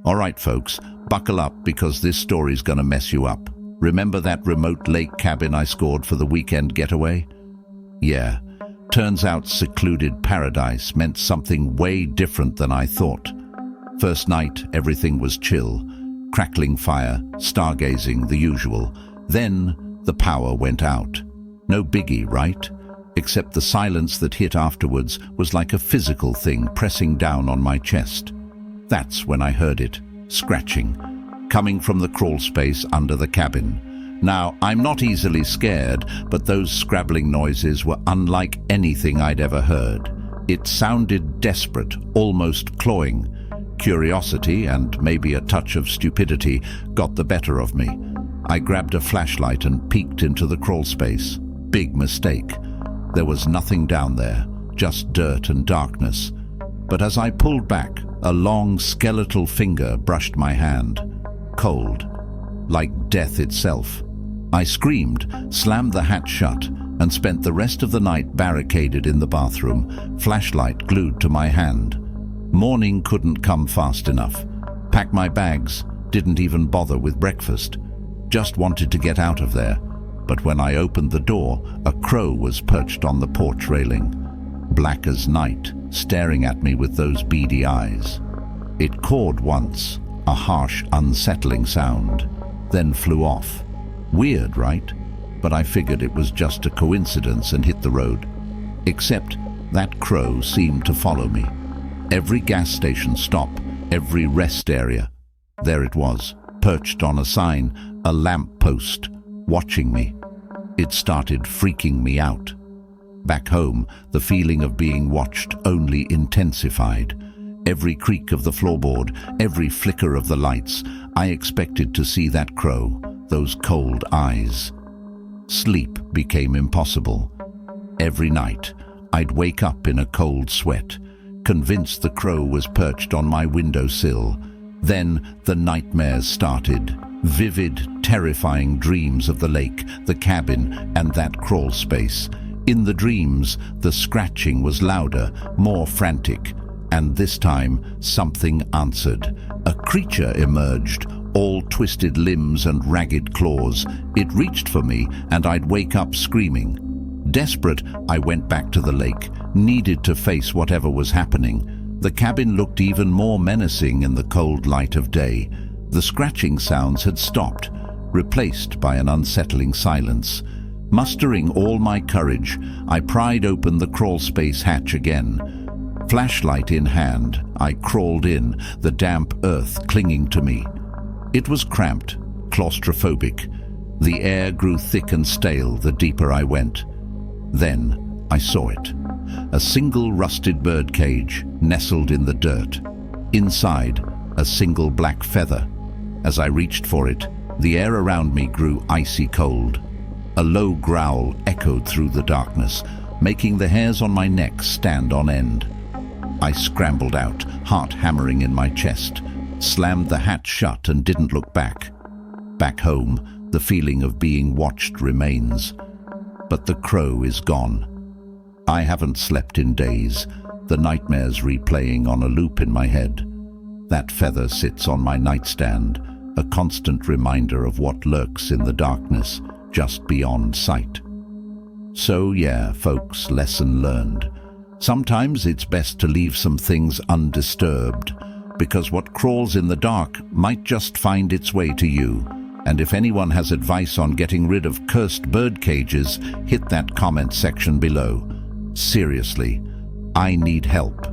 All right, folks, buckle up because this story's gonna mess you up. Remember that remote lake cabin I scored for the weekend getaway? Yeah, turns out secluded paradise meant something way different than I thought. First night, everything was chill. Crackling fire, stargazing, the usual. Then, the power went out. No biggie, right? Except the silence that hit afterwards was like a physical thing pressing down on my chest. That's when I heard it, scratching, coming from the crawl space under the cabin. Now, I'm not easily scared, but those scrabbling noises were unlike anything I'd ever heard. It sounded desperate, almost clawing. Curiosity, and maybe a touch of stupidity, got the better of me. I grabbed a flashlight and peeked into the crawl space. Big mistake. There was nothing down there, just dirt and darkness. But as I pulled back, a long skeletal finger brushed my hand. Cold, like death itself. I screamed, slammed the hatch shut, and spent the rest of the night barricaded in the bathroom, flashlight glued to my hand. Morning couldn't come fast enough. Packed my bags, didn't even bother with breakfast. Just wanted to get out of there. But when I opened the door, a crow was perched on the porch railing. Black as night, staring at me with those beady eyes. It cawed once, a harsh, unsettling sound, then flew off. Weird, right? But I figured it was just a coincidence and hit the road. Except that crow seemed to follow me. Every gas station stop, every rest area. There it was, perched on a sign, a lamp post, watching me. It started freaking me out. Back home, the feeling of being watched only intensified. Every creak of the floorboard, every flicker of the lights, I expected to see that crow, those cold eyes. Sleep became impossible. Every night, I'd wake up in a cold sweat, convinced the crow was perched on my windowsill. Then the nightmares started. Vivid, terrifying dreams of the lake, the cabin, and that crawl space. In the dreams, the scratching was louder, more frantic. And this time, something answered. A creature emerged, all twisted limbs and ragged claws. It reached for me, and I'd wake up screaming. Desperate, I went back to the lake, needed to face whatever was happening. The cabin looked even more menacing in the cold light of day. The scratching sounds had stopped, replaced by an unsettling silence. Mustering all my courage, I pried open the crawl space hatch again. Flashlight in hand, I crawled in, the damp earth clinging to me. It was cramped, claustrophobic. The air grew thick and stale the deeper I went. Then I saw it. A single rusted bird cage nestled in the dirt. Inside, a single black feather. As I reached for it, the air around me grew icy cold. A low growl echoed through the darkness, making the hairs on my neck stand on end. I scrambled out, heart hammering in my chest, slammed the hatch shut and didn't look back. Back home, the feeling of being watched remains. But the crow is gone. I haven't slept in days, the nightmares replaying on a loop in my head. That feather sits on my nightstand, a constant reminder of what lurks in the darkness just beyond sight. So yeah, folks, lesson learned. Sometimes it's best to leave some things undisturbed, because what crawls in the dark might just find its way to you. And if anyone has advice on getting rid of cursed bird cages, hit that comment section below. Seriously, I need help.